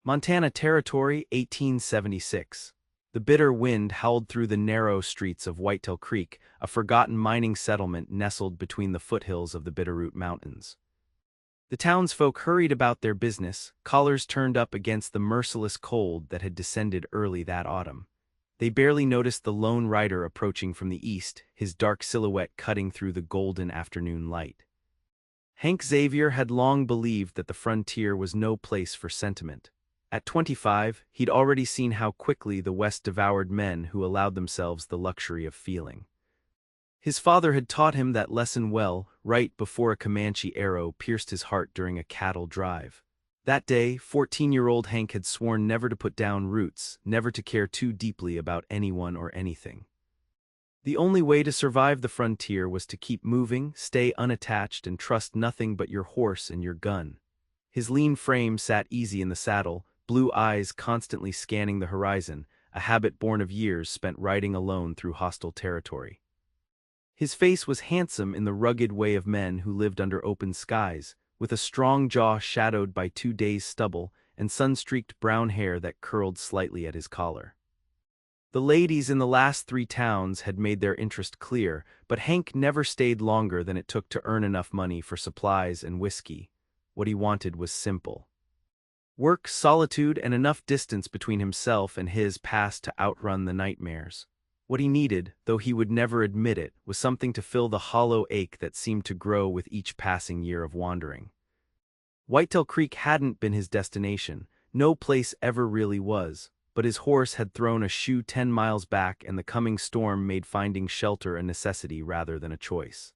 Montana Territory, 1876. The bitter wind howled through the narrow streets of Whitetail Creek, a forgotten mining settlement nestled between the foothills of the Bitterroot Mountains. The townsfolk hurried about their business, collars turned up against the merciless cold that had descended early that autumn. They barely noticed the lone rider approaching from the east, his dark silhouette cutting through the golden afternoon light. Hank Xavier had long believed that the frontier was no place for sentiment. At 25, he'd already seen how quickly the West devoured men who allowed themselves the luxury of feeling. His father had taught him that lesson well, right before a Comanche arrow pierced his heart during a cattle drive. That day, 14-year-old Hank had sworn never to put down roots, never to care too deeply about anyone or anything. The only way to survive the frontier was to keep moving, stay unattached, and trust nothing but your horse and your gun. His lean frame sat easy in the saddle, blue eyes constantly scanning the horizon, a habit born of years spent riding alone through hostile territory. His face was handsome in the rugged way of men who lived under open skies, with a strong jaw shadowed by 2 days' stubble and sun-streaked brown hair that curled slightly at his collar. The ladies in the last 3 towns had made their interest clear, but Hank never stayed longer than it took to earn enough money for supplies and whiskey. What he wanted was simple. Work, solitude, and enough distance between himself and his past to outrun the nightmares. What he needed, though he would never admit it, was something to fill the hollow ache that seemed to grow with each passing year of wandering. Whitetail Creek hadn't been his destination, no place ever really was, but his horse had thrown a shoe 10 miles back, and the coming storm made finding shelter a necessity rather than a choice.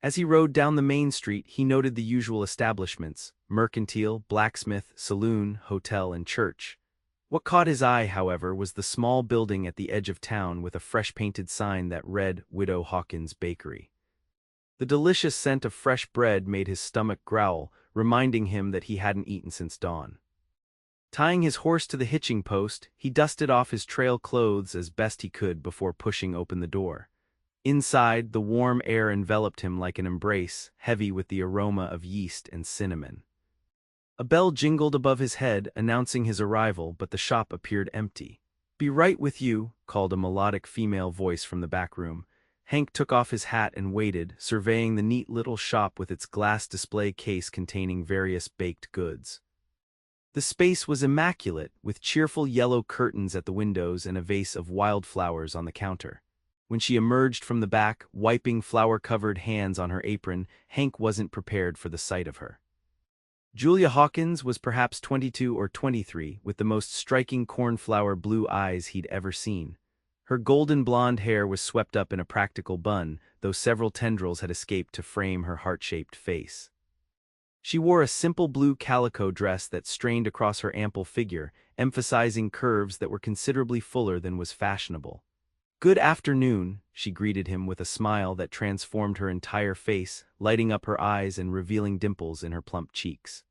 As he rode down the main street, he noted the usual establishments: mercantile, blacksmith, saloon, hotel, and church. What caught his eye, however, was the small building at the edge of town with a fresh-painted sign that read Widow Hawkins Bakery. The delicious scent of fresh bread made his stomach growl, reminding him that he hadn't eaten since dawn. Tying his horse to the hitching post, he dusted off his trail clothes as best he could before pushing open the door. Inside, the warm air enveloped him like an embrace, heavy with the aroma of yeast and cinnamon. A bell jingled above his head, announcing his arrival, but the shop appeared empty. "Be right with you," called a melodic female voice from the back room. Hank took off his hat and waited, surveying the neat little shop with its glass display case containing various baked goods. The space was immaculate, with cheerful yellow curtains at the windows and a vase of wildflowers on the counter. When she emerged from the back, wiping flour-covered hands on her apron, Hank wasn't prepared for the sight of her. Julia Hawkins was perhaps 22 or 23, with the most striking cornflower blue eyes he'd ever seen. Her golden blonde hair was swept up in a practical bun, though several tendrils had escaped to frame her heart-shaped face. She wore a simple blue calico dress that strained across her ample figure, emphasizing curves that were considerably fuller than was fashionable. "Good afternoon," she greeted him with a smile that transformed her entire face, lighting up her eyes and revealing dimples in her plump cheeks.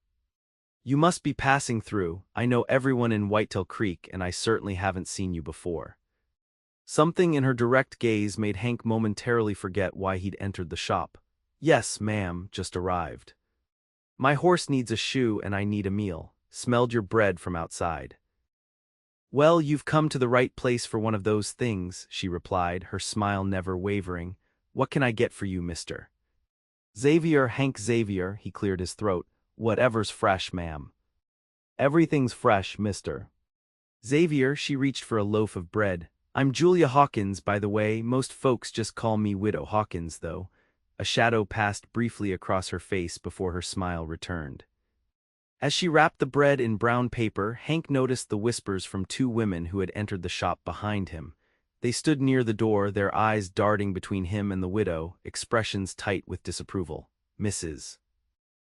"You must be passing through. I know everyone in Whitetail Creek, and I certainly haven't seen you before." Something in her direct gaze made Hank momentarily forget why he'd entered the shop. "Yes, ma'am, just arrived. My horse needs a shoe and I need a meal. Smelled your bread from outside." "Well, you've come to the right place for one of those things," she replied, her smile never wavering. "What can I get for you, mister?" "Xavier, Hank Xavier," he cleared his throat. "Whatever's fresh, ma'am." "Everything's fresh, mister." "Xavier," she reached for a loaf of bread. "I'm Julia Hawkins, by the way. Most folks just call me Widow Hawkins, though." A shadow passed briefly across her face before her smile returned. As she wrapped the bread in brown paper, Hank noticed the whispers from 2 women who had entered the shop behind him. They stood near the door, their eyes darting between him and the widow, expressions tight with disapproval. "Mrs.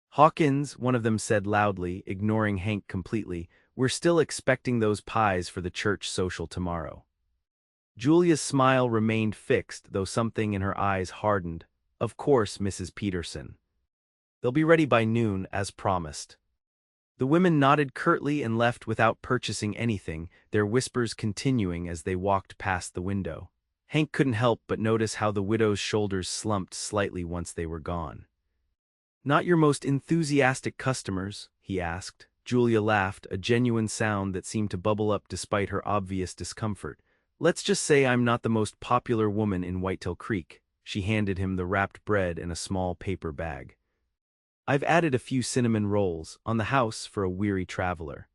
Hawkins," one of them said loudly, ignoring Hank completely, "we're still expecting those pies for the church social tomorrow." Julia's smile remained fixed, though something in her eyes hardened. "Of course, Mrs. Peterson. They'll be ready by noon, as promised." The women nodded curtly and left without purchasing anything, their whispers continuing as they walked past the window. Hank couldn't help but notice how the widow's shoulders slumped slightly once they were gone. "Not your most enthusiastic customers?" he asked. Julia laughed, a genuine sound that seemed to bubble up despite her obvious discomfort. Let's just say I'm not the most popular woman in Whitetail Creek. She handed him the wrapped bread in a small paper bag. I've added a few cinnamon rolls on the house for a weary traveler.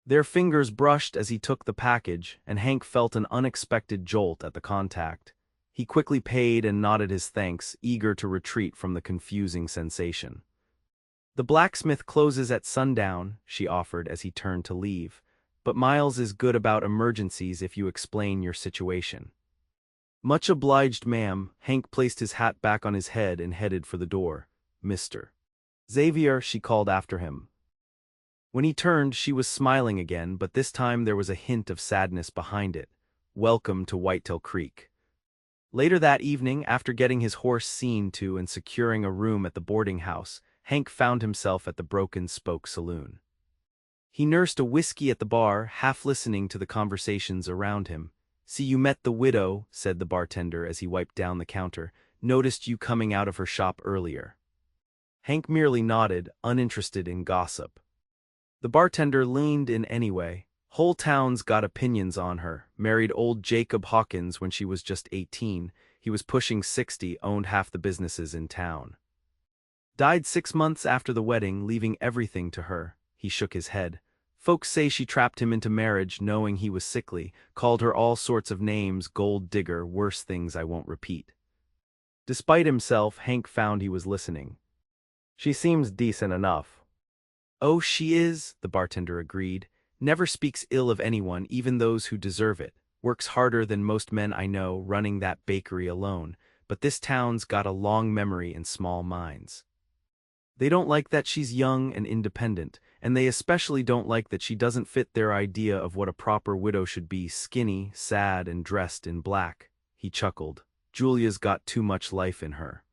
Their fingers brushed as he took the package, and Hank felt an unexpected jolt at the contact. He quickly paid and nodded his thanks, eager to retreat from the confusing sensation. The blacksmith closes at sundown, she offered as he turned to leave, but Miles is good about emergencies if you explain your situation. Much obliged, ma'am. Hank placed his hat back on his head and headed for the door. Mr. Xavier, she called after him. When he turned, she was smiling again, but this time there was a hint of sadness behind it. Welcome to Whitetail Creek. Later that evening, after getting his horse seen to and securing a room at the boarding house, Hank found himself at the Broken Spoke Saloon. He nursed a whiskey at the bar, half listening to the conversations around him. See, you met the widow, said the bartender as he wiped down the counter. Noticed you coming out of her shop earlier. Hank merely nodded, uninterested in gossip. The bartender leaned in anyway. Whole town's got opinions on her. Married old Jacob Hawkins when she was just 18. He was pushing 60, owned half the businesses in town. Died 6 months after the wedding, leaving everything to her. He shook his head. Folks say she trapped him into marriage knowing he was sickly, called her all sorts of names, gold digger, worse things I won't repeat. Despite himself, Hank found he was listening. She seems decent enough. Oh, she is, the bartender agreed. Never speaks ill of anyone, even those who deserve it. Works harder than most men I know, running that bakery alone. But this town's got a long memory and small minds. They don't like that she's young and independent, and they especially don't like that she doesn't fit their idea of what a proper widow should be, skinny, sad, and dressed in black. He chuckled. Julia's got too much life in her.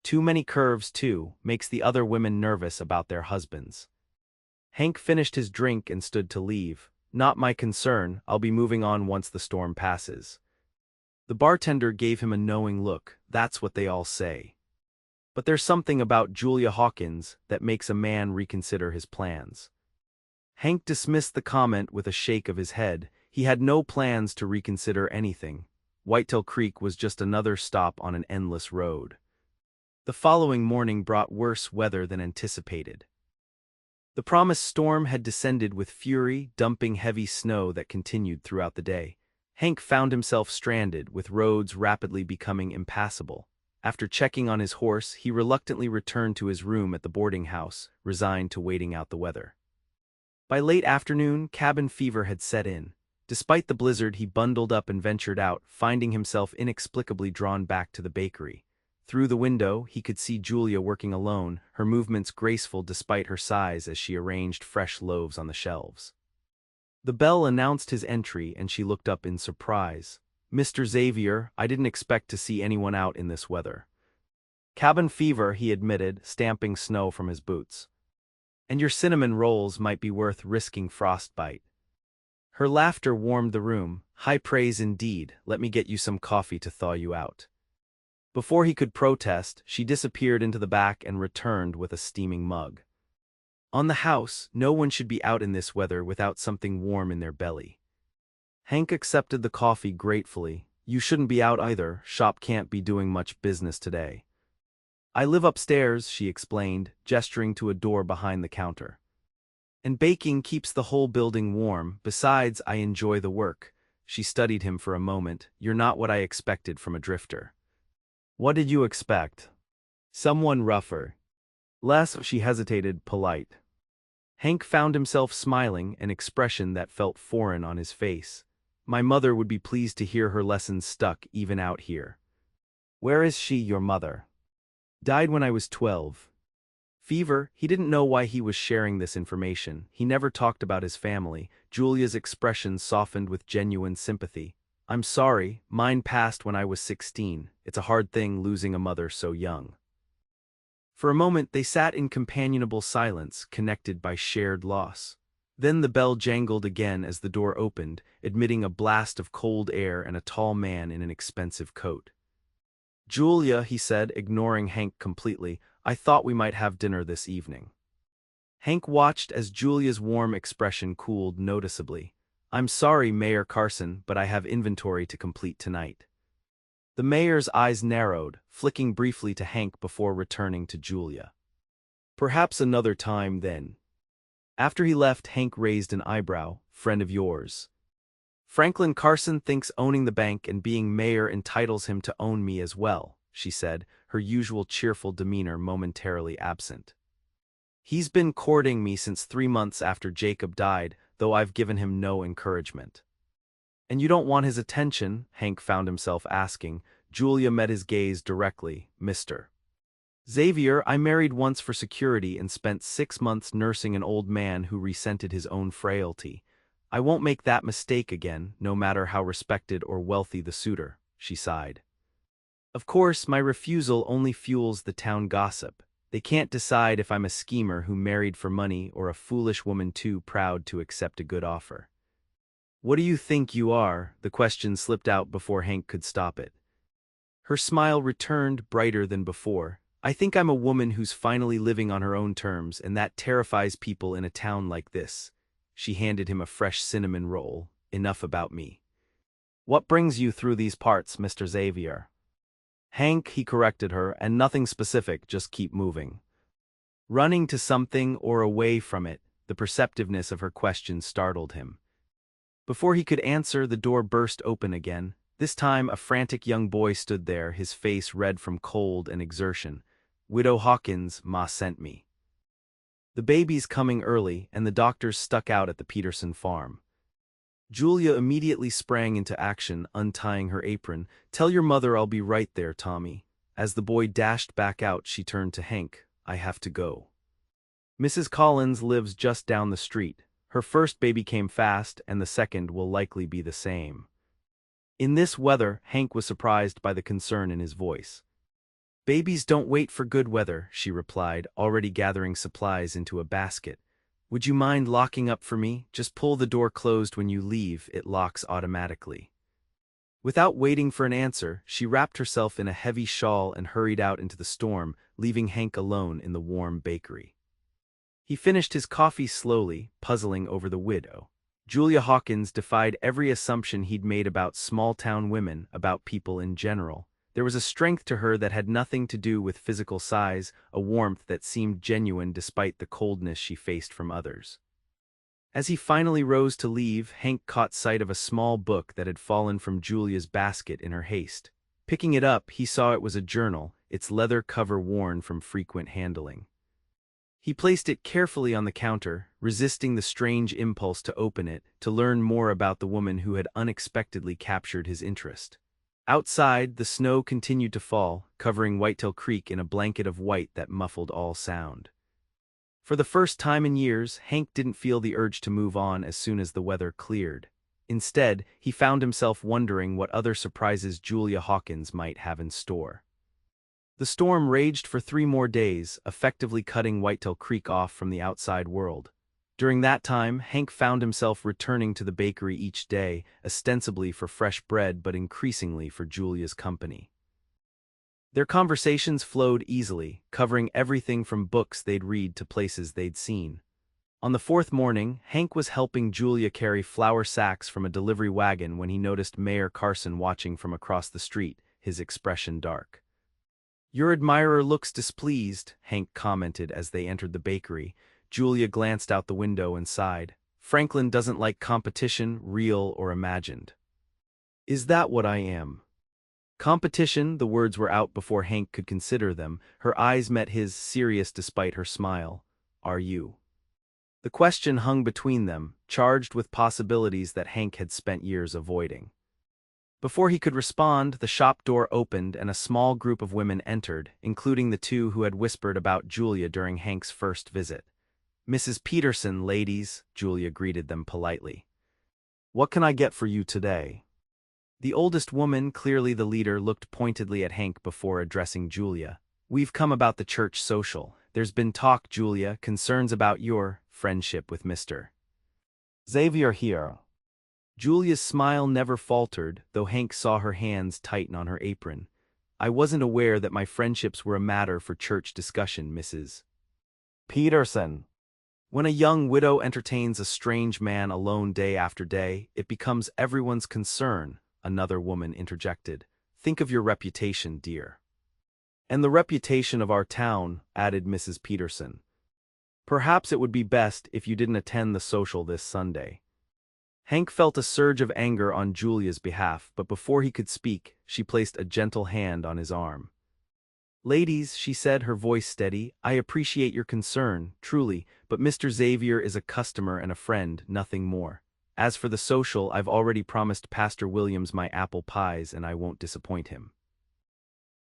Too many curves, too, makes the other women nervous about their husbands. Hank finished his drink and stood to leave. Not my concern, I'll be moving on once the storm passes. The bartender gave him a knowing look. That's what they all say. But there's something about Julia Hawkins that makes a man reconsider his plans. Hank dismissed the comment with a shake of his head. He had no plans to reconsider anything. Whitetail Creek was just another stop on an endless road. The following morning brought worse weather than anticipated. The promised storm had descended with fury, dumping heavy snow that continued throughout the day. Hank found himself stranded, with roads rapidly becoming impassable. After checking on his horse, he reluctantly returned to his room at the boarding house, resigned to waiting out the weather. By late afternoon, cabin fever had set in. Despite the blizzard, he bundled up and ventured out, finding himself inexplicably drawn back to the bakery. Through the window, he could see Julia working alone, her movements graceful despite her size as she arranged fresh loaves on the shelves. The bell announced his entry, and she looked up in surprise. Mr. Xavier, I didn't expect to see anyone out in this weather. Cabin fever, he admitted, stamping snow from his boots. And your cinnamon rolls might be worth risking frostbite. Her laughter warmed the room. High praise indeed. Let me get you some coffee to thaw you out. Before he could protest, she disappeared into the back and returned with a steaming mug. On the house, no one should be out in this weather without something warm in their belly. Hank accepted the coffee gratefully. You shouldn't be out either, shop can't be doing much business today. I live upstairs, she explained, gesturing to a door behind the counter. And baking keeps the whole building warm, besides I enjoy the work. She studied him for a moment. You're not what I expected from a drifter. What did you expect? Someone rougher. Less, she hesitated, polite. Hank found himself smiling, an expression that felt foreign on his face. My mother would be pleased to hear her lessons stuck even out here. Where is she, your mother? Died when I was 12. Fever, he didn't know why he was sharing this information. He never talked about his family. Julia's expression softened with genuine sympathy. I'm sorry, mine passed when I was 16. It's a hard thing losing a mother so young. For a moment they sat in companionable silence, connected by shared loss. Then the bell jangled again as the door opened, admitting a blast of cold air and a tall man in an expensive coat. Julia, he said, ignoring Hank completely, I thought we might have dinner this evening. Hank watched as Julia's warm expression cooled noticeably. "I'm sorry, Mayor Carson, but I have inventory to complete tonight." The mayor's eyes narrowed, flicking briefly to Hank before returning to Julia. "Perhaps another time, then." After he left, Hank raised an eyebrow. "Friend of yours?" "Franklin Carson thinks owning the bank and being mayor entitles him to own me as well," she said, her usual cheerful demeanor momentarily absent. "He's been courting me since 3 months after Jacob died, though I've given him no encouragement." "And you don't want his attention?" Hank found himself asking. Julia met his gaze directly. "Mr. Xavier, I married once for security and spent 6 months nursing an old man who resented his own frailty. I won't make that mistake again, no matter how respected or wealthy the suitor," she sighed. "Of course, my refusal only fuels the town gossip. They can't decide if I'm a schemer who married for money or a foolish woman too proud to accept a good offer." "What do you think you are?" The question slipped out before Hank could stop it. Her smile returned, brighter than before. "I think I'm a woman who's finally living on her own terms, and that terrifies people in a town like this." She handed him a fresh cinnamon roll. "Enough about me. What brings you through these parts, Mr. Xavier?" "Hank," he corrected her, "and nothing specific, just keep moving." Running to something or away from it, the perceptiveness of her question startled him. Before he could answer, the door burst open again. This time a frantic young boy stood there, his face red from cold and exertion. "Widow Hawkins, Ma sent me. The baby's coming early, and the doctor's stuck out at the Peterson farm." Julia immediately sprang into action, untying her apron. "Tell your mother I'll be right there, Tommy." As the boy dashed back out, she turned to Hank. "I have to go. Mrs. Collins lives just down the street. Her first baby came fast, and the second will likely be the same." In this weather, Hank was surprised by the concern in his voice. "Babies don't wait for good weather," she replied, already gathering supplies into a basket. "Would you mind locking up for me? Just pull the door closed when you leave, it locks automatically." Without waiting for an answer, she wrapped herself in a heavy shawl and hurried out into the storm, leaving Hank alone in the warm bakery. He finished his coffee slowly, puzzling over the widow. Julia Hawkins defied every assumption he'd made about small-town women, about people in general. There was a strength to her that had nothing to do with physical size, a warmth that seemed genuine despite the coldness she faced from others. As he finally rose to leave, Hank caught sight of a small book that had fallen from Julia's basket in her haste. Picking it up, he saw it was a journal, its leather cover worn from frequent handling. He placed it carefully on the counter, resisting the strange impulse to open it, to learn more about the woman who had unexpectedly captured his interest. Outside, the snow continued to fall, covering Whitetail Creek in a blanket of white that muffled all sound. For the first time in years, Hank didn't feel the urge to move on as soon as the weather cleared. Instead, he found himself wondering what other surprises Julia Hawkins might have in store. The storm raged for 3 more days, effectively cutting Whitetail Creek off from the outside world. During that time, Hank found himself returning to the bakery each day, ostensibly for fresh bread but increasingly for Julia's company. Their conversations flowed easily, covering everything from books they'd read to places they'd seen. On the 4th morning, Hank was helping Julia carry flour sacks from a delivery wagon when he noticed Mayor Carson watching from across the street, his expression dark. "Your admirer looks displeased," Hank commented as they entered the bakery. Julia glanced out the window and sighed. "Franklin doesn't like competition, real or imagined." "Is that what I am?" "Competition," the words were out before Hank could consider them. Her eyes met his, serious despite her smile. "Are you?" The question hung between them, charged with possibilities that Hank had spent years avoiding. Before he could respond, the shop door opened and a small group of women entered, including the 2 who had whispered about Julia during Hank's first visit. "Mrs. Peterson, ladies," Julia greeted them politely. "What can I get for you today?" The oldest woman, clearly the leader, looked pointedly at Hank before addressing Julia. "We've come about the church social. There's been talk, Julia, concerns about your friendship with Mr. Xavier here." Julia's smile never faltered, though Hank saw her hands tighten on her apron. "I wasn't aware that my friendships were a matter for church discussion, Mrs. Peterson." When a young widow entertains a strange man alone day after day, it becomes everyone's concern, another woman interjected. Think of your reputation, dear. And the reputation of our town, added Mrs. Peterson. Perhaps it would be best if you didn't attend the social this Sunday. Hank felt a surge of anger on Julia's behalf, but before he could speak, she placed a gentle hand on his arm. Ladies, she said, her voice steady, I appreciate your concern, truly, but Mr. Xavier is a customer and a friend, nothing more. As for the social, I've already promised Pastor Williams my apple pies and I won't disappoint him.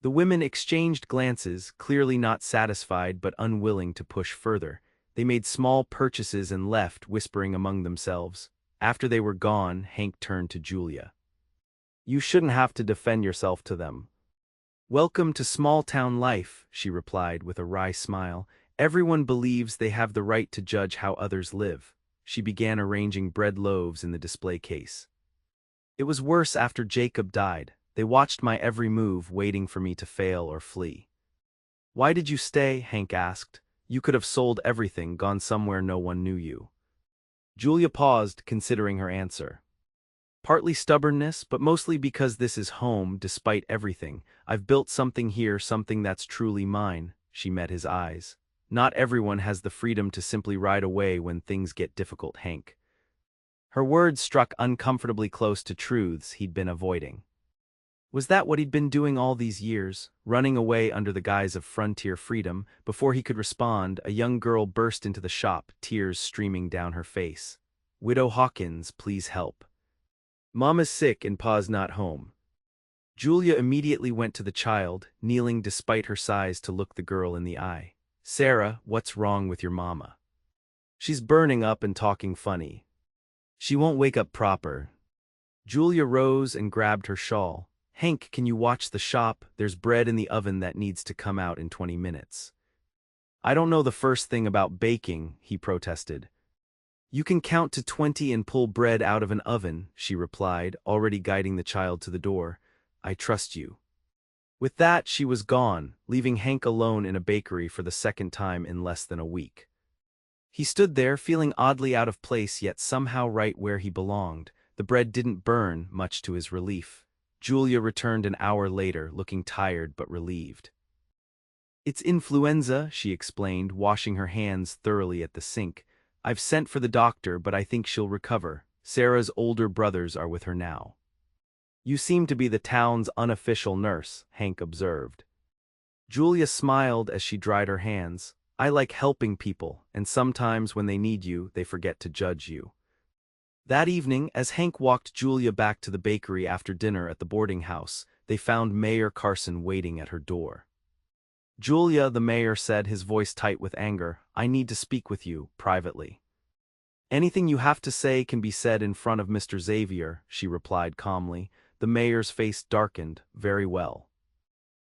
The women exchanged glances, clearly not satisfied but unwilling to push further. They made small purchases and left, whispering among themselves. After they were gone, Hank turned to Julia. You shouldn't have to defend yourself to them. Welcome to small-town life, she replied with a wry smile. Everyone believes they have the right to judge how others live. She began arranging bread loaves in the display case. It was worse after Jacob died. They watched my every move, waiting for me to fail or flee. Why did you stay? Hank asked. You could have sold everything, gone somewhere no one knew you. Julia paused, considering her answer. Partly stubbornness, but mostly because this is home, despite everything. I've built something here, something that's truly mine. She met his eyes. Not everyone has the freedom to simply ride away when things get difficult, Hank. Her words struck uncomfortably close to truths he'd been avoiding. Was that what he'd been doing all these years, running away under the guise of frontier freedom? Before he could respond, a young girl burst into the shop, tears streaming down her face. Widow Hawkins, please help. Mama's sick and Pa's not home. Julia immediately went to the child, kneeling despite her size to look the girl in the eye. Sarah, what's wrong with your mama? She's burning up and talking funny. She won't wake up proper. Julia rose and grabbed her shawl. Hank, can you watch the shop? There's bread in the oven that needs to come out in 20 minutes. I don't know the first thing about baking, he protested. You can count to 20 and pull bread out of an oven, she replied, already guiding the child to the door. I trust you. With that, she was gone, leaving Hank alone in a bakery for the second time in less than a week. He stood there, feeling oddly out of place yet somehow right where he belonged. The bread didn't burn, much to his relief. Julia returned an hour later, looking tired but relieved. It's influenza, she explained, washing her hands thoroughly at the sink. I've sent for the doctor, but I think she'll recover. Sarah's older brothers are with her now. You seem to be the town's unofficial nurse, Hank observed. Julia smiled as she dried her hands. I like helping people, and sometimes when they need you, they forget to judge you. That evening, as Hank walked Julia back to the bakery after dinner at the boarding house, they found Mayor Carson waiting at her door. Julia, the mayor said, his voice tight with anger, I need to speak with you, privately. Anything you have to say can be said in front of Mr. Xavier, she replied calmly. The mayor's face darkened. Very well.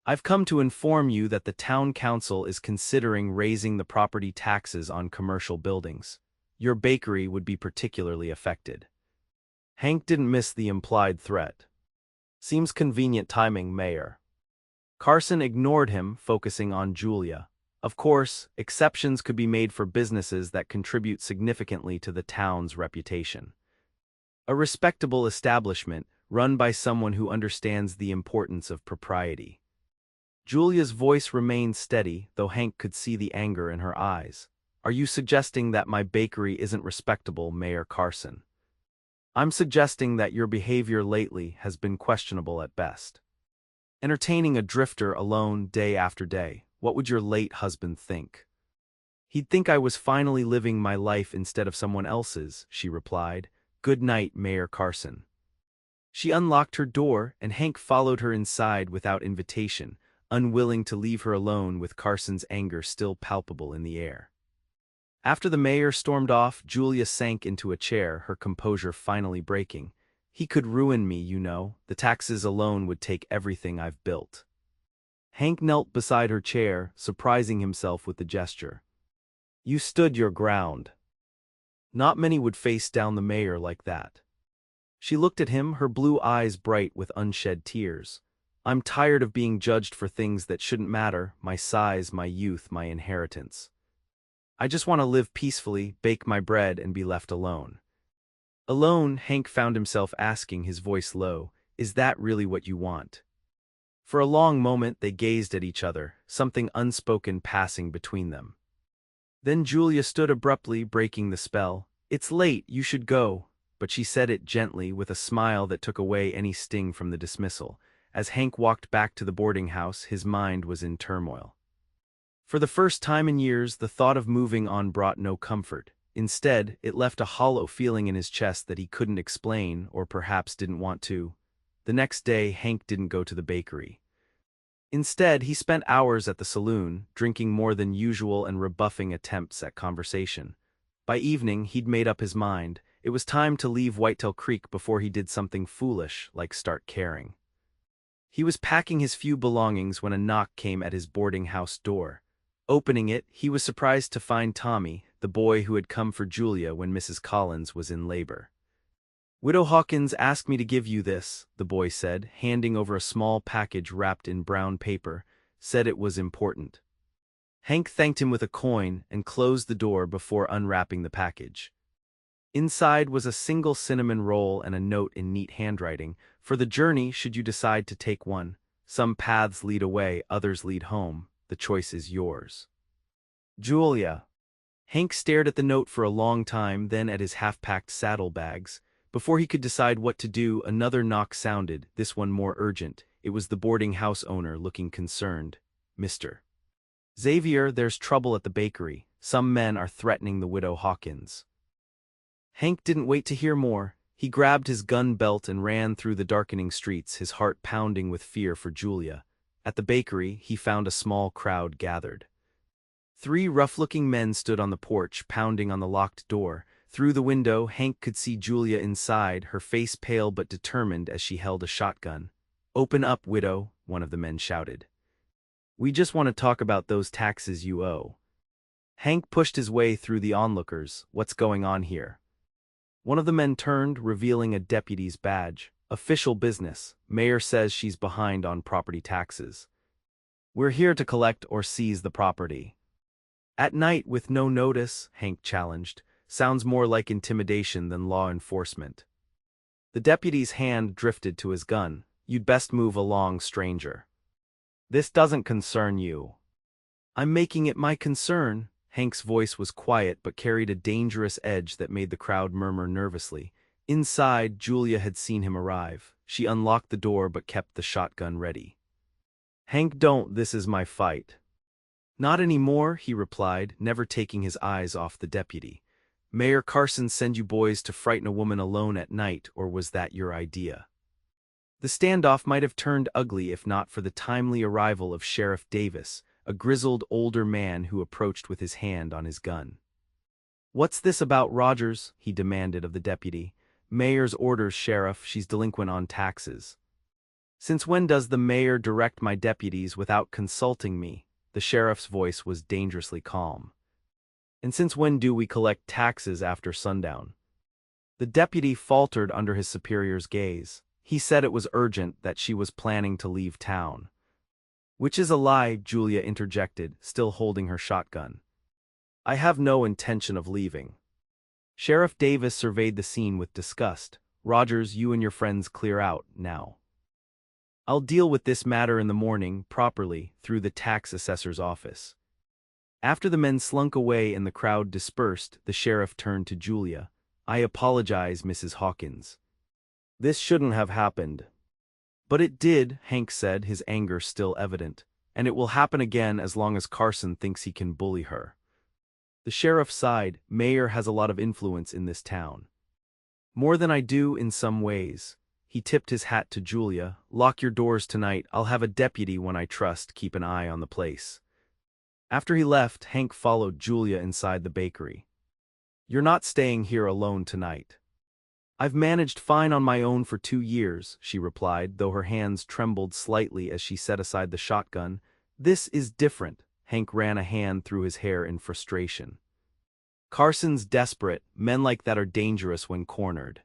I've come to inform you that the town council is considering raising the property taxes on commercial buildings. Your bakery would be particularly affected. Hank didn't miss the implied threat. Seems convenient timing, Mayor. Carson ignored him, focusing on Julia. Of course, exceptions could be made for businesses that contribute significantly to the town's reputation. A respectable establishment, run by someone who understands the importance of propriety. Julia's voice remained steady, though Hank could see the anger in her eyes. Are you suggesting that my bakery isn't respectable, Mayor Carson? I'm suggesting that your behavior lately has been questionable at best. Entertaining a drifter alone day after day, what would your late husband think? He'd think I was finally living my life instead of someone else's, she replied. Good night, Mayor Carson. She unlocked her door, and Hank followed her inside without invitation, unwilling to leave her alone with Carson's anger still palpable in the air. After the mayor stormed off, Julia sank into a chair, her composure finally breaking. He could ruin me, you know. The taxes alone would take everything I've built. Hank knelt beside her chair, surprising himself with the gesture. You stood your ground. Not many would face down the mayor like that. She looked at him, her blue eyes bright with unshed tears. I'm tired of being judged for things that shouldn't matter, my size, my youth, my inheritance. I just want to live peacefully, bake my bread, and be left alone. Alone, Hank found himself asking, his voice low, "Is that really what you want?" For a long moment they gazed at each other, something unspoken passing between them. Then Julia stood abruptly, breaking the spell. "It's late, you should go," but she said it gently, with a smile that took away any sting from the dismissal. As Hank walked back to the boarding house, his mind was in turmoil. For the first time in years, the thought of moving on brought no comfort. Instead, it left a hollow feeling in his chest that he couldn't explain, or perhaps didn't want to. The next day, Hank didn't go to the bakery. Instead, he spent hours at the saloon, drinking more than usual and rebuffing attempts at conversation. By evening, he'd made up his mind. It was time to leave Whitetail Creek before he did something foolish, like start caring. He was packing his few belongings when a knock came at his boarding house door. Opening it, he was surprised to find Tommy, the boy who had come for Julia when Mrs. Collins was in labor. "Widow Hawkins asked me to give you this," the boy said, handing over a small package wrapped in brown paper, "said it was important." Hank thanked him with a coin and closed the door before unwrapping the package. Inside was a single cinnamon roll and a note in neat handwriting: "For the journey, should you decide to take one. Some paths lead away, others lead home. The choice is yours. Julia." Hank stared at the note for a long time, then at his half-packed saddlebags. Before he could decide what to do, another knock sounded, this one more urgent. It was the boarding house owner, looking concerned. "Mr. Xavier, there's trouble at the bakery. Some men are threatening the widow Hawkins." Hank didn't wait to hear more. He grabbed his gun belt and ran through the darkening streets, his heart pounding with fear for Julia. At the bakery, he found a small crowd gathered. 3 rough-looking men stood on the porch, pounding on the locked door. Through the window, Hank could see Julia inside, her face pale but determined as she held a shotgun. "Open up, widow," one of the men shouted. "We just want to talk about those taxes you owe." Hank pushed his way through the onlookers. "What's going on here?" One of the men turned, revealing a deputy's badge. "Official business. Mayor says she's behind on property taxes. We're here to collect or seize the property." "At night with no notice," Hank challenged. "Sounds more like intimidation than law enforcement." The deputy's hand drifted to his gun. "You'd best move along, stranger. This doesn't concern you." "I'm making it my concern." Hank's voice was quiet but carried a dangerous edge that made the crowd murmur nervously. Inside, Julia had seen him arrive. She unlocked the door but kept the shotgun ready. "Hank, don't, this is my fight." "Not anymore," he replied, never taking his eyes off the deputy. "Mayor Carson send you boys to frighten a woman alone at night, or was that your idea?" The standoff might have turned ugly if not for the timely arrival of Sheriff Davis, a grizzled older man who approached with his hand on his gun. "What's this about, Rogers?" he demanded of the deputy. "Mayor's orders, Sheriff, she's delinquent on taxes." "Since when does the mayor direct my deputies without consulting me?" The sheriff's voice was dangerously calm. "And since when do we collect taxes after sundown?" The deputy faltered under his superior's gaze. "He said it was urgent, that she was planning to leave town." "Which is a lie," Julia interjected, still holding her shotgun. "I have no intention of leaving." Sheriff Davis surveyed the scene with disgust. "Rogers, you and your friends clear out, now. I'll deal with this matter in the morning, properly, through the tax assessor's office." After the men slunk away and the crowd dispersed, the sheriff turned to Julia. "I apologize, Mrs. Hawkins. This shouldn't have happened." "But it did," Hank said, his anger still evident. "And it will happen again as long as Carson thinks he can bully her." The sheriff sighed. "Mayor has a lot of influence in this town. More than I do in some ways." He tipped his hat to Julia. "Lock your doors tonight. I'll have a deputy one I trust keep an eye on the place." After he left, Hank followed Julia inside the bakery. "You're not staying here alone tonight." "I've managed fine on my own for 2 years," she replied, though her hands trembled slightly as she set aside the shotgun. "This is different." Hank ran a hand through his hair in frustration. "Carson's desperate. Men like that are dangerous when cornered."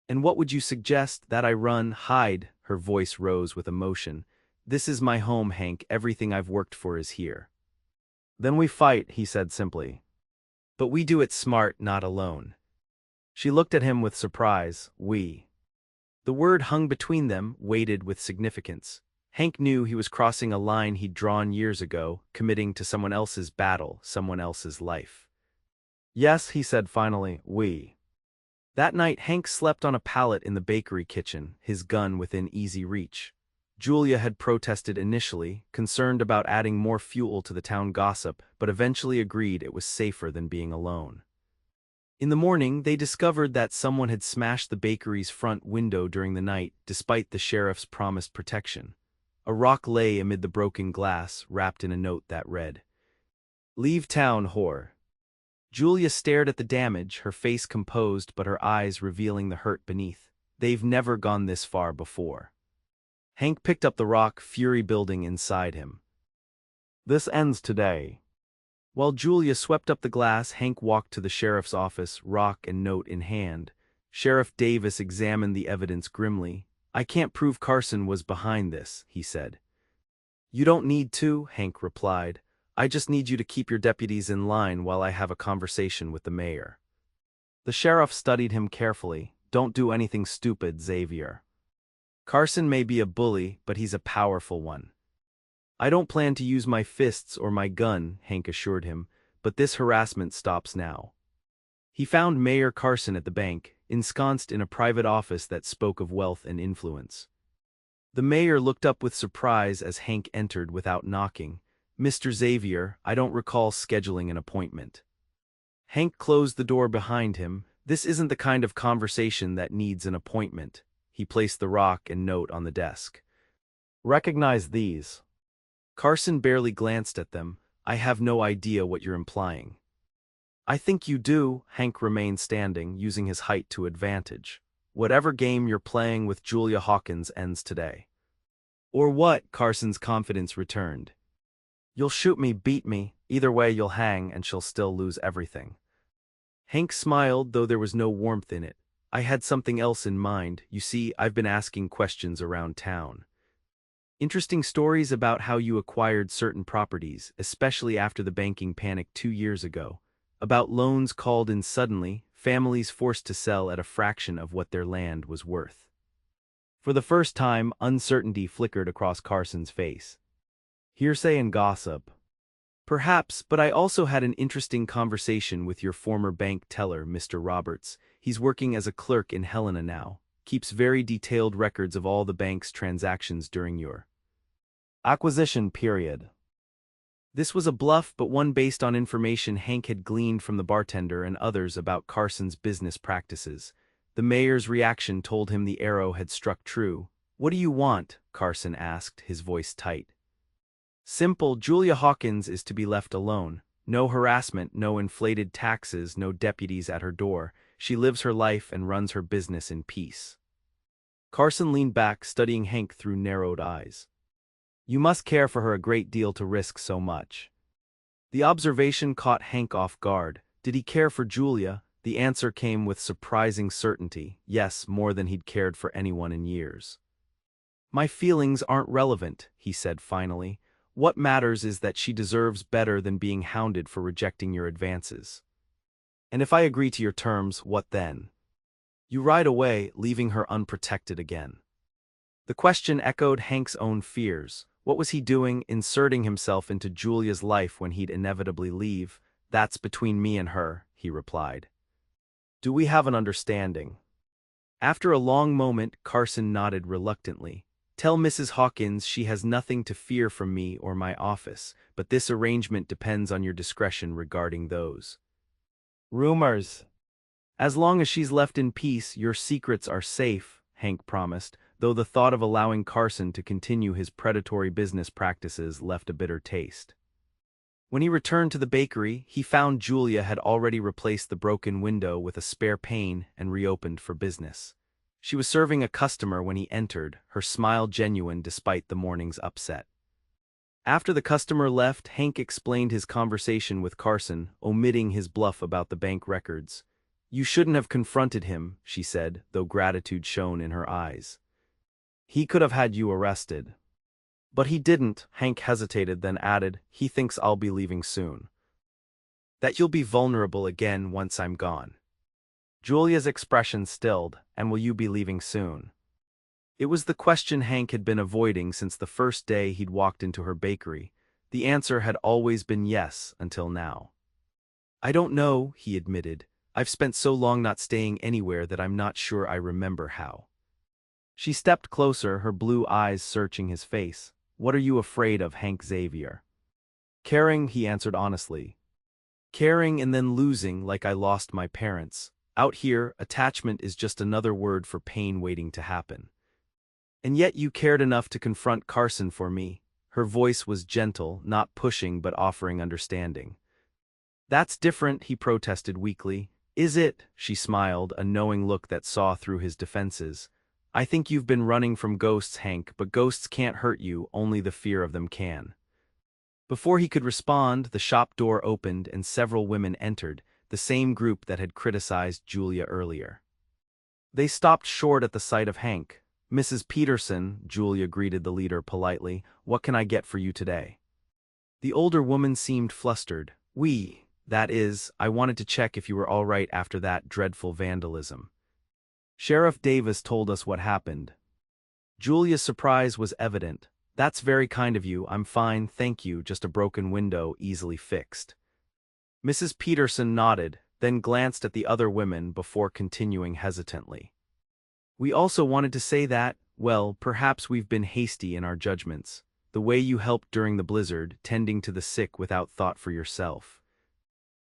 "And what would you suggest? That I run, hide?" Her voice rose with emotion. "This is my home, Hank. Everything I've worked for is here." "Then we fight," he said simply. But we do it smart, not alone. She looked at him with surprise. We. The word hung between them, weighted with significance. Hank knew he was crossing a line he'd drawn years ago, committing to someone else's battle, someone else's life. Yes, he said finally, we. That night, Hank slept on a pallet in the bakery kitchen, his gun within easy reach. Julia had protested initially, concerned about adding more fuel to the town gossip, but eventually agreed it was safer than being alone. In the morning, they discovered that someone had smashed the bakery's front window during the night, despite the sheriff's promised protection. A rock lay amid the broken glass, wrapped in a note that read, "Leave town, whore." Julia stared at the damage, her face composed but her eyes revealing the hurt beneath. They've never gone this far before. Hank picked up the rock, fury building inside him. This ends today. While Julia swept up the glass, Hank walked to the sheriff's office, rock and note in hand. Sheriff Davis examined the evidence grimly. I can't prove Carson was behind this, he said. You don't need to, Hank replied. I just need you to keep your deputies in line while I have a conversation with the mayor. The sheriff studied him carefully. Don't do anything stupid, Xavier. Carson may be a bully, but he's a powerful one. I don't plan to use my fists or my gun, Hank assured him, but this harassment stops now. He found Mayor Carson at the bank, ensconced in a private office that spoke of wealth and influence. The mayor looked up with surprise as Hank entered without knocking. Mr. Xavier, I don't recall scheduling an appointment. Hank closed the door behind him. This isn't the kind of conversation that needs an appointment. He placed the rock and note on the desk. Recognize these. Carson barely glanced at them. I have no idea what you're implying. I think you do, Hank remained standing, using his height to advantage. Whatever game you're playing with Julia Hawkins ends today. Or what? Carson's confidence returned. You'll shoot me, beat me, either way you'll hang and she'll still lose everything. Hank smiled, though there was no warmth in it. I had something else in mind. You see, I've been asking questions around town. Interesting stories about how you acquired certain properties, especially after the banking panic 2 years ago. About loans called in suddenly, families forced to sell at a fraction of what their land was worth. For the first time, uncertainty flickered across Carson's face. Hearsay and gossip. Perhaps, but I also had an interesting conversation with your former bank teller, Mr. Roberts. He's working as a clerk in Helena now. Keeps very detailed records of all the bank's transactions during your acquisition period. This was a bluff, but one based on information Hank had gleaned from the bartender and others about Carson's business practices. The mayor's reaction told him the arrow had struck true. What do you want? Carson asked, his voice tight. Simple. Julia Hawkins is to be left alone. No harassment, no inflated taxes, no deputies at her door. She lives her life and runs her business in peace. Carson leaned back, studying Hank through narrowed eyes. You must care for her a great deal to risk so much. The observation caught Hank off guard. Did he care for Julia? The answer came with surprising certainty. Yes, more than he'd cared for anyone in years. My feelings aren't relevant, he said finally. What matters is that she deserves better than being hounded for rejecting your advances. And if I agree to your terms, what then? You ride away, leaving her unprotected again. The question echoed Hank's own fears. What was he doing, inserting himself into Julia's life when he'd inevitably leave? That's between me and her, he replied. Do we have an understanding? After a long moment, Carson nodded reluctantly. Tell Mrs. Hawkins she has nothing to fear from me or my office, but this arrangement depends on your discretion regarding those rumors. As long as she's left in peace, your secrets are safe, Hank promised, though the thought of allowing Carson to continue his predatory business practices left a bitter taste. When he returned to the bakery, he found Julia had already replaced the broken window with a spare pane and reopened for business. She was serving a customer when he entered, her smile genuine despite the morning's upset. After the customer left, Hank explained his conversation with Carson, omitting his bluff about the bank records. You shouldn't have confronted him, she said, though gratitude shone in her eyes. He could have had you arrested. But he didn't, Hank hesitated, then added, he thinks I'll be leaving soon. That you'll be vulnerable again once I'm gone. Julia's expression stilled, and will you be leaving soon? It was the question Hank had been avoiding since the first day he'd walked into her bakery. The answer had always been yes, until now. I don't know, he admitted. I've spent so long not staying anywhere that I'm not sure I remember how. She stepped closer, her blue eyes searching his face. What are you afraid of, Hank Xavier? Caring, he answered honestly. Caring and then losing like I lost my parents. Out here, attachment is just another word for pain waiting to happen. And yet you cared enough to confront Carson for me. Her voice was gentle, not pushing but offering understanding. That's different, he protested weakly. Is it? She smiled, a knowing look that saw through his defenses. I think you've been running from ghosts, Hank, but ghosts can't hurt you, only the fear of them can. Before he could respond, the shop door opened and several women entered, the same group that had criticized Julia earlier. They stopped short at the sight of Hank. Mrs. Peterson, Julia greeted the leader politely, what can I get for you today? The older woman seemed flustered. That is, I wanted to check if you were all right after that dreadful vandalism. Sheriff Davis told us what happened. Julia's surprise was evident. That's very kind of you, I'm fine, thank you, just a broken window, easily fixed. Mrs. Peterson nodded, then glanced at the other women before continuing hesitantly. We also wanted to say that, well, perhaps we've been hasty in our judgments. The way you helped during the blizzard, tending to the sick without thought for yourself.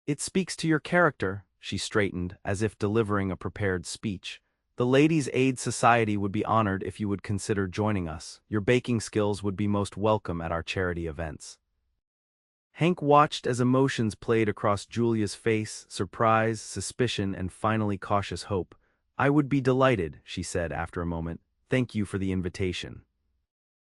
It speaks to your character, she straightened, as if delivering a prepared speech. The Ladies' Aid Society would be honored if you would consider joining us. Your baking skills would be most welcome at our charity events. Hank watched as emotions played across Julia's face, surprise, suspicion, and finally cautious hope. I would be delighted, she said after a moment. Thank you for the invitation.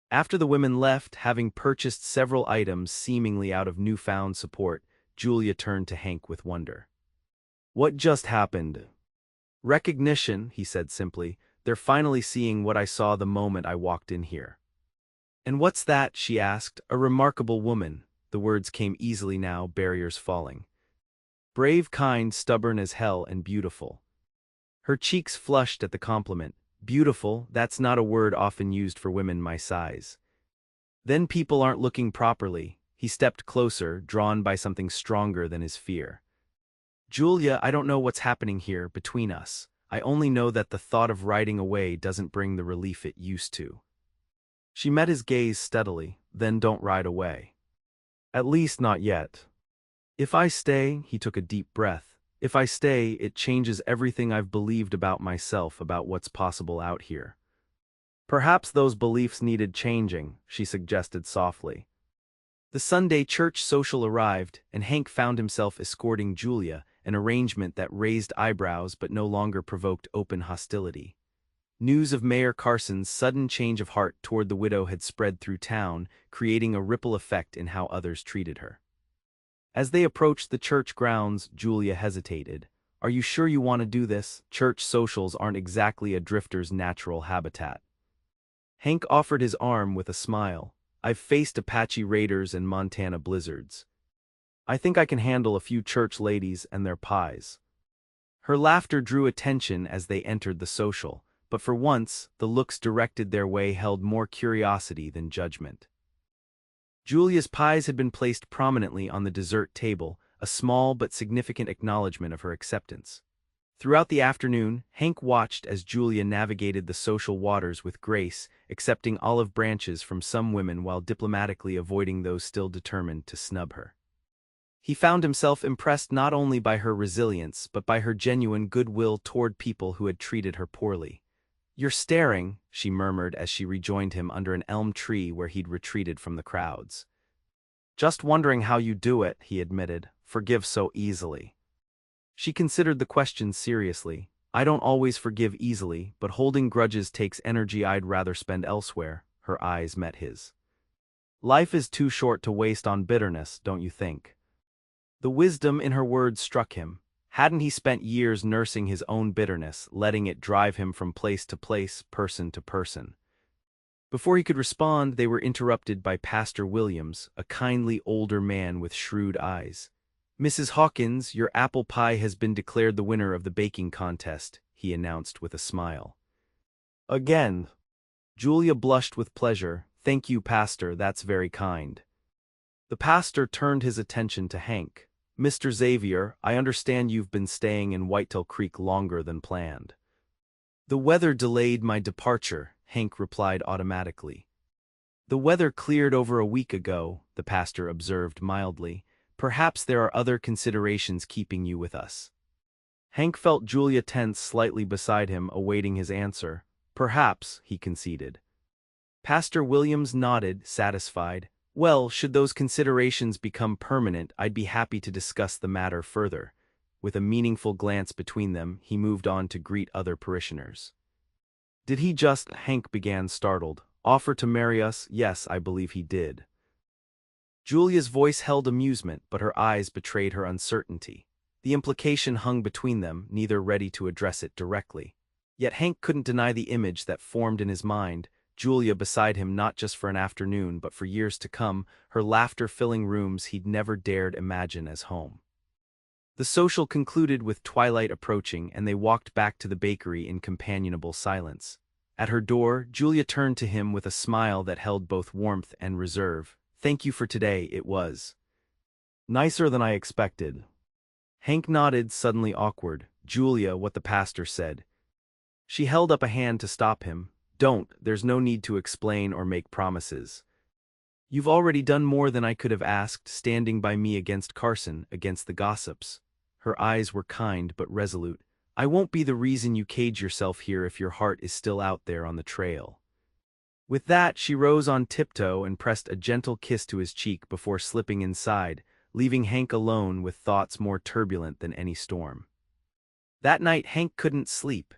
After the women left, having purchased several items seemingly out of newfound support, Julia turned to Hank with wonder. What just happened? Recognition, he said simply. They're finally seeing what I saw the moment I walked in here. And what's that? She asked. A remarkable woman. The words came easily now, barriers falling. Brave, kind, stubborn as hell, and beautiful. Her cheeks flushed at the compliment. Beautiful, that's not a word often used for women my size. Then people aren't looking properly. He stepped closer, drawn by something stronger than his fear. Julia, I don't know what's happening here, between us. I only know that the thought of riding away doesn't bring the relief it used to. She met his gaze steadily. Then don't ride away. At least not yet. If I stay, he took a deep breath. If I stay, it changes everything I've believed about myself, about what's possible out here. Perhaps those beliefs needed changing, she suggested softly. The Sunday church social arrived, and Hank found himself escorting Julia, an arrangement that raised eyebrows but no longer provoked open hostility. News of Mayor Carson's sudden change of heart toward the widow had spread through town, creating a ripple effect in how others treated her. As they approached the church grounds, Julia hesitated. Are you sure you want to do this? Church socials aren't exactly a drifter's natural habitat. Hank offered his arm with a smile. I've faced Apache raiders and Montana blizzards. I think I can handle a few church ladies and their pies. Her laughter drew attention as they entered the social, but for once, the looks directed their way held more curiosity than judgment. Julia's pies had been placed prominently on the dessert table, a small but significant acknowledgement of her acceptance. Throughout the afternoon, Hank watched as Julia navigated the social waters with grace, accepting olive branches from some women while diplomatically avoiding those still determined to snub her. He found himself impressed not only by her resilience but by her genuine goodwill toward people who had treated her poorly. You're staring, she murmured as she rejoined him under an elm tree where he'd retreated from the crowds. Just wondering how you do it, he admitted. Forgive so easily. She considered the question seriously. I don't always forgive easily, but holding grudges takes energy I'd rather spend elsewhere. Her eyes met his. Life is too short to waste on bitterness, don't you think? The wisdom in her words struck him. Hadn't he spent years nursing his own bitterness, letting it drive him from place to place, person to person? Before he could respond, they were interrupted by Pastor Williams, a kindly older man with shrewd eyes. "Mrs. Hawkins, your apple pie has been declared the winner of the baking contest," he announced with a smile. "Again?" Julia blushed with pleasure. "Thank you, Pastor, that's very kind." The pastor turned his attention to Hank. "Mr. Xavier, I understand you've been staying in Whitetail Creek longer than planned." "The weather delayed my departure," Hank replied automatically. "The weather cleared over a week ago," the pastor observed mildly. "Perhaps there are other considerations keeping you with us." Hank felt Julia tense slightly beside him, awaiting his answer. "Perhaps," he conceded. Pastor Williams nodded, satisfied. "Well, should those considerations become permanent, I'd be happy to discuss the matter further." With a meaningful glance between them, he moved on to greet other parishioners. "Did he just," Hank began, startled, "offer to marry us?" "Yes, I believe he did." Julia's voice held amusement, but her eyes betrayed her uncertainty. The implication hung between them, neither ready to address it directly. Yet Hank couldn't deny the image that formed in his mind, Julia beside him not just for an afternoon but for years to come, her laughter filling rooms he'd never dared imagine as home. The social concluded with twilight approaching, and they walked back to the bakery in companionable silence. At her door, Julia turned to him with a smile that held both warmth and reserve. "Thank you for today, it was nicer than I expected." Hank nodded, suddenly awkward. "Julia, what the pastor said." She held up a hand to stop him. "Don't, there's no need to explain or make promises. You've already done more than I could have asked, standing by me against Carson, against the gossips." Her eyes were kind but resolute. "I won't be the reason you cage yourself here if your heart is still out there on the trail." With that, she rose on tiptoe and pressed a gentle kiss to his cheek before slipping inside, leaving Hank alone with thoughts more turbulent than any storm. That night Hank couldn't sleep.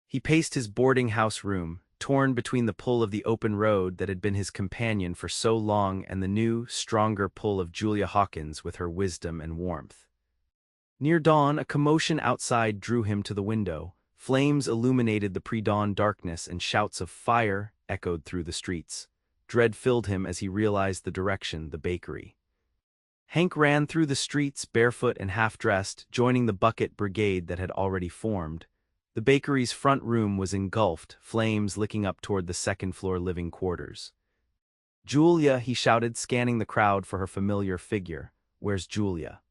He paced his boarding house room, torn between the pull of the open road that had been his companion for so long and the new, stronger pull of Julia Hawkins with her wisdom and warmth. Near dawn, a commotion outside drew him to the window. Flames illuminated the pre-dawn darkness and shouts of "fire" echoed through the streets. Dread filled him as he realized the direction, the bakery. Hank ran through the streets, barefoot and half-dressed, joining the bucket brigade that had already formed. The bakery's front room was engulfed, flames licking up toward the second-floor living quarters. "Julia," he shouted, scanning the crowd for her familiar figure. "Where's Julia?"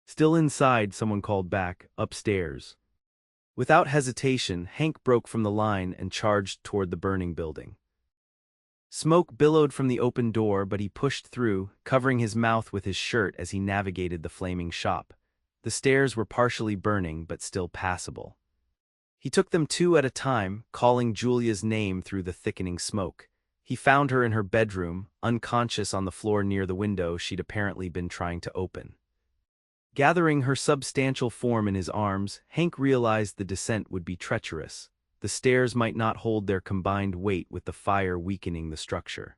"Still inside," someone called back. "Upstairs." Without hesitation, Hank broke from the line and charged toward the burning building. Smoke billowed from the open door, but he pushed through, covering his mouth with his shirt as he navigated the flaming shop. The stairs were partially burning, but still passable. He took them two at a time, calling Julia's name through the thickening smoke. He found her in her bedroom, unconscious on the floor near the window she'd apparently been trying to open. Gathering her substantial form in his arms, Hank realized the descent would be treacherous. The stairs might not hold their combined weight with the fire weakening the structure.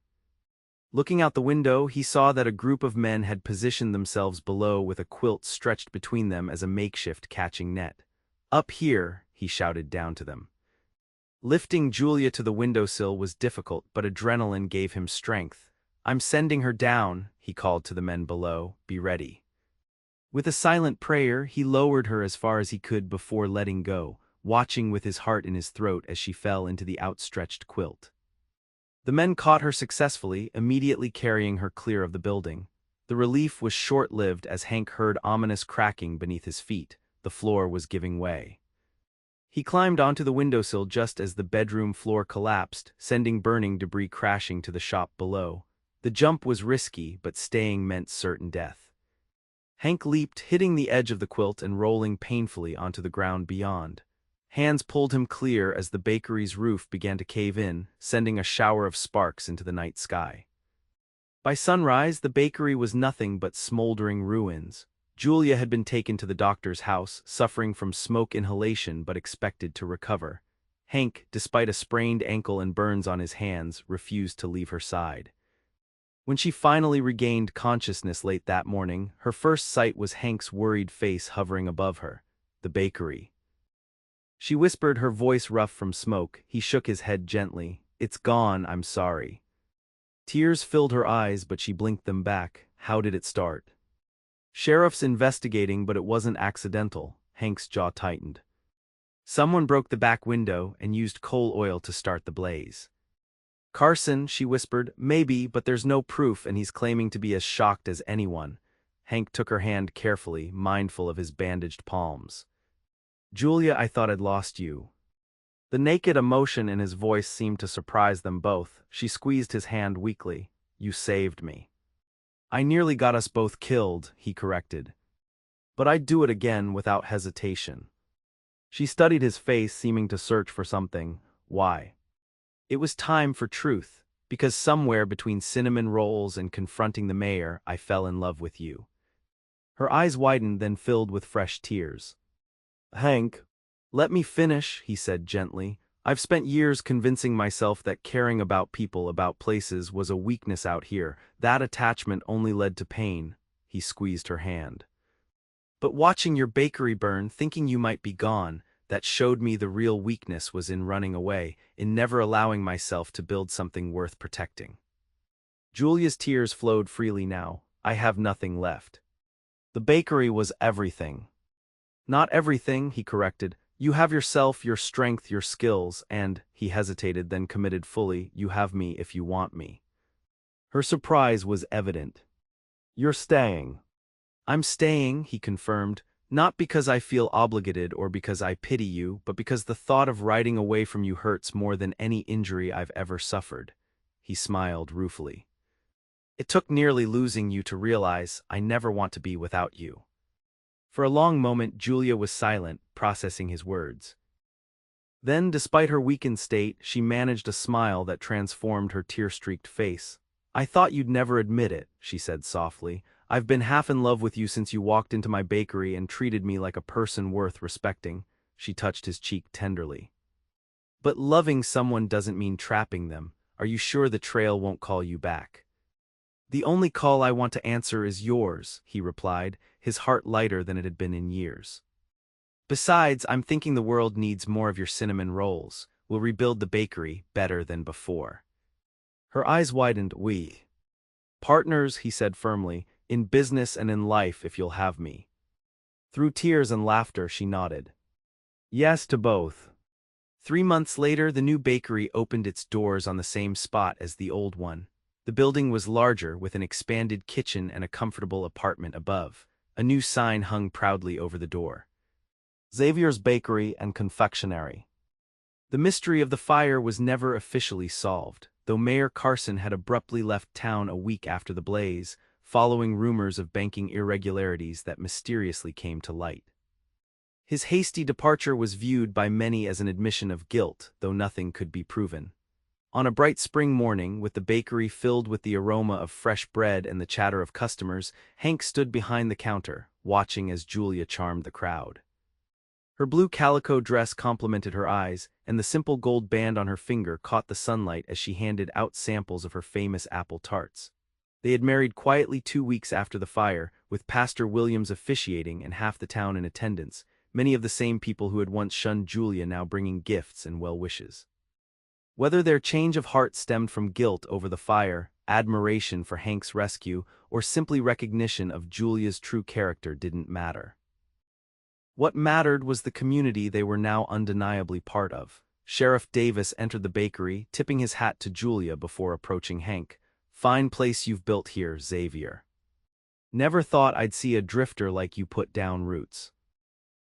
Looking out the window, he saw that a group of men had positioned themselves below with a quilt stretched between them as a makeshift catching net. "Up here," he shouted down to them. Lifting Julia to the windowsill was difficult, but adrenaline gave him strength. "I'm sending her down," he called to the men below. "Be ready." With a silent prayer, he lowered her as far as he could before letting go, watching with his heart in his throat as she fell into the outstretched quilt. The men caught her successfully, immediately carrying her clear of the building. The relief was short-lived as Hank heard ominous cracking beneath his feet. The floor was giving way. He climbed onto the windowsill just as the bedroom floor collapsed, sending burning debris crashing to the shop below. The jump was risky, but staying meant certain death. Hank leaped, hitting the edge of the quilt and rolling painfully onto the ground beyond. Hands pulled him clear as the bakery's roof began to cave in, sending a shower of sparks into the night sky. By sunrise, the bakery was nothing but smoldering ruins. Julia had been taken to the doctor's house, suffering from smoke inhalation but expected to recover. Hank, despite a sprained ankle and burns on his hands, refused to leave her side. When she finally regained consciousness late that morning, her first sight was Hank's worried face hovering above her. "The bakery." She whispered, her voice rough from smoke. He shook his head gently. "It's gone, I'm sorry." Tears filled her eyes, but she blinked them back. "How did it start?" Sheriff's investigating, but it wasn't accidental. Hank's jaw tightened. Someone broke the back window and used coal oil to start the blaze. Carson, she whispered, maybe, but there's no proof and he's claiming to be as shocked as anyone. Hank took her hand carefully, mindful of his bandaged palms. Julia, I thought I'd lost you. The naked emotion in his voice seemed to surprise them both. She squeezed his hand weakly. You saved me. I nearly got us both killed, he corrected. But I'd do it again without hesitation. She studied his face, seeming to search for something. Why? It was time for truth, because somewhere between cinnamon rolls and confronting the mayor, I fell in love with you. Her eyes widened, then filled with fresh tears. Hank, let me finish, he said gently. I've spent years convincing myself that caring about people, about places, was a weakness out here. That attachment only led to pain. He squeezed her hand. But watching your bakery burn, thinking you might be gone, that showed me the real weakness was in running away, in never allowing myself to build something worth protecting. Julia's tears flowed freely now. I have nothing left. The bakery was everything. Not everything, he corrected. You have yourself, your strength, your skills, and, he hesitated, then committed fully, you have me if you want me. Her surprise was evident. You're staying. I'm staying, he confirmed, not because I feel obligated or because I pity you, but because the thought of riding away from you hurts more than any injury I've ever suffered. He smiled ruefully. It took nearly losing you to realize I never want to be without you. For a long moment, Julia was silent, processing his words. Then, despite her weakened state, she managed a smile that transformed her tear-streaked face. I thought you'd never admit it, she said softly. I've been half in love with you since you walked into my bakery and treated me like a person worth respecting. She touched his cheek tenderly. But loving someone doesn't mean trapping them. Are you sure the trail won't call you back? The only call I want to answer is yours, he replied, his heart lighter than it had been in years. Besides, I'm thinking the world needs more of your cinnamon rolls. We'll rebuild the bakery better than before. Her eyes widened. We. Partners, he said firmly, in business and in life if you'll have me. Through tears and laughter, she nodded. Yes to both. 3 months later, the new bakery opened its doors on the same spot as the old one. The building was larger, with an expanded kitchen and a comfortable apartment above. A new sign hung proudly over the door. Xavier's Bakery and Confectionery. The mystery of the fire was never officially solved, though Mayor Carson had abruptly left town a week after the blaze, following rumors of banking irregularities that mysteriously came to light. His hasty departure was viewed by many as an admission of guilt, though nothing could be proven. On a bright spring morning, with the bakery filled with the aroma of fresh bread and the chatter of customers, Hank stood behind the counter, watching as Julia charmed the crowd. Her blue calico dress complemented her eyes, and the simple gold band on her finger caught the sunlight as she handed out samples of her famous apple tarts. They had married quietly 2 weeks after the fire, with Pastor Williams officiating and half the town in attendance, many of the same people who had once shunned Julia now bringing gifts and well wishes. Whether their change of heart stemmed from guilt over the fire, admiration for Hank's rescue, or simply recognition of Julia's true character didn't matter. What mattered was the community they were now undeniably part of. Sheriff Davis entered the bakery, tipping his hat to Julia before approaching Hank. Fine place you've built here, Xavier. Never thought I'd see a drifter like you put down roots.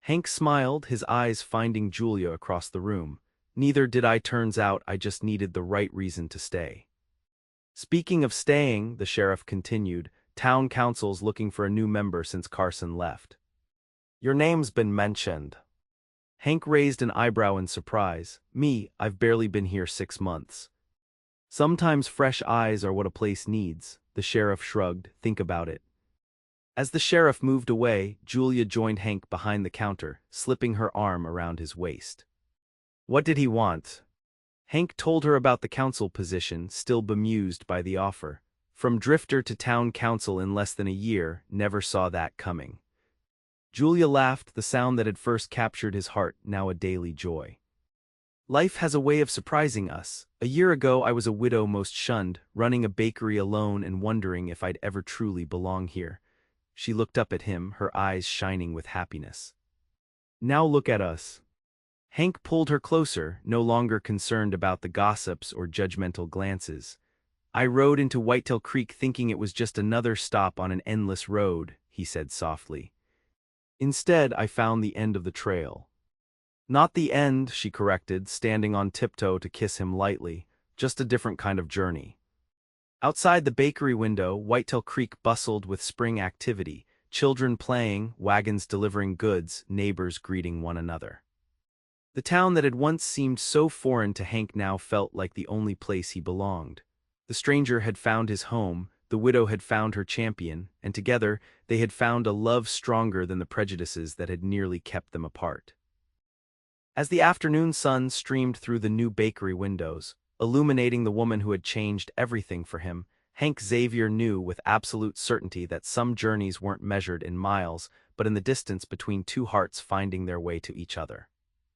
Hank smiled, his eyes finding Julia across the room. Neither did I, turns out I just needed the right reason to stay. Speaking of staying, the sheriff continued, town council's looking for a new member since Carson left. Your name's been mentioned. Hank raised an eyebrow in surprise. Me, I've barely been here 6 months. Sometimes fresh eyes are what a place needs, the sheriff shrugged. Think about it. As the sheriff moved away, Julia joined Hank behind the counter, slipping her arm around his waist. What did he want? Hank told her about the council position, still bemused by the offer. From drifter to town council in less than a year, never saw that coming. Julia laughed, the sound that had first captured his heart, now a daily joy. Life has a way of surprising us. A year ago I was a widow most shunned, running a bakery alone and wondering if I'd ever truly belong here. She looked up at him, her eyes shining with happiness. "Now look at us." Hank pulled her closer, no longer concerned about the gossips or judgmental glances. "I rode into Whitetail Creek thinking it was just another stop on an endless road," he said softly. "Instead, I found the end of the trail." "Not the end," she corrected, standing on tiptoe to kiss him lightly, "just a different kind of journey." Outside the bakery window, Whitetail Creek bustled with spring activity, children playing, wagons delivering goods, neighbors greeting one another. The town that had once seemed so foreign to Hank now felt like the only place he belonged. The stranger had found his home, the widow had found her champion, and together they had found a love stronger than the prejudices that had nearly kept them apart. As the afternoon sun streamed through the new bakery windows, illuminating the woman who had changed everything for him, Hank Xavier knew with absolute certainty that some journeys weren't measured in miles, but in the distance between two hearts finding their way to each other.